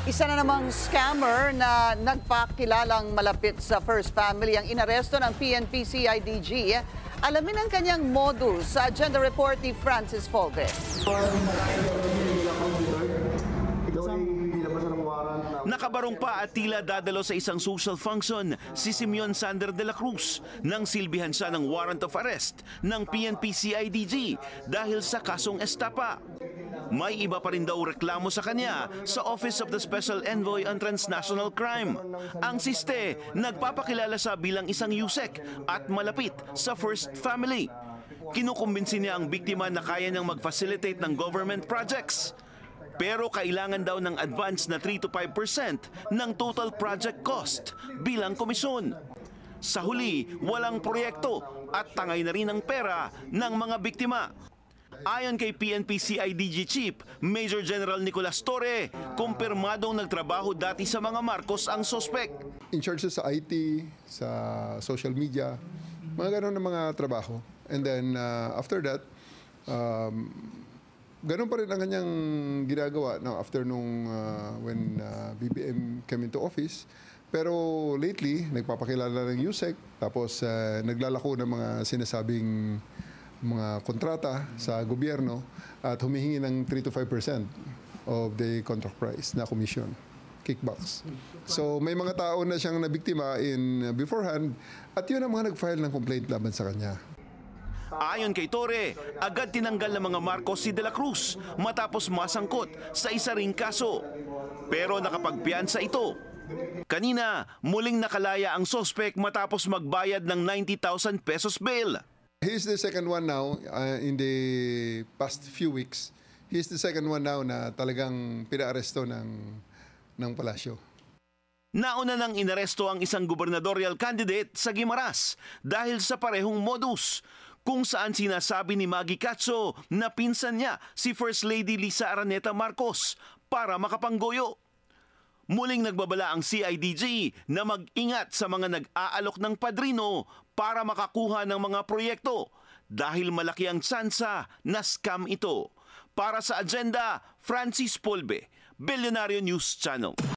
Isa na namang scammer na nagpakilalang malapit sa First Family ang inaresto ng PNP-CIDG. Alamin ang kanyang modus sa agenda report ni Francis Folve. Nakabarong pa at tila dadalo sa isang social function si Simeon Sander de la Cruz nang silbihan siya ng warrant of arrest ng PNP-CIDG dahil sa kasong estapa. May iba pa rin daw reklamo sa kanya sa Office of the Special Envoy on Transnational Crime. Ang siste, nagpapakilala siya bilang isang USEC at malapit sa First Family. Kinukumbinsi niya ang biktima na kaya niyang mag-facilitate ng government projects. Pero kailangan daw ng advance na 3 to 5% ng total project cost bilang komisyon. Sa huli, walang proyekto at tangay na rin ang pera ng mga biktima. Ayon kay PNP-CIDG Chief Major General Nicolas Torre, kumpirmadong nagtrabaho dati sa mga Marcos ang sospek. In charge sa IT, sa social media, mga gano'n na mga trabaho. And then after that, ganun pa rin ang kanyang ginagawa after nung when BBM came into office. Pero lately, nagpapakilala ng USEC, tapos naglalako ng mga sinasabing mga kontrata sa gobyerno at humihingi ng 3 to 5% of the contract price na commission, kickbacks. So may mga tao na siyang nabiktima in beforehand at yun ang mga nag-file ng complaint laban sa kanya. Ayon kay Torre, agad tinanggal ng mga Marcos si De La Cruz matapos masangkot sa isa ring kaso. Pero nakapagpiyansa ito. Kanina, muling nakalaya ang sospek matapos magbayad ng 90,000 pesos bail. He's the second one now in the past few weeks. He's the second one now na talagang pinaaresto ng palasyo. Nauna nang inaresto ang isang gubernatorial candidate sa Guimaras dahil sa parehong modus, kung saan sinasabi ni Maggie Catso na pinsan niya si First Lady Lisa Araneta Marcos para makapanggoyo. Muling nagbabala ang CIDG na mag-ingat sa mga nag-aalok ng padrino para makakuha ng mga proyekto dahil malaki ang tsansa na scam ito. Para sa agenda, Francis Folve, Billionario News Channel.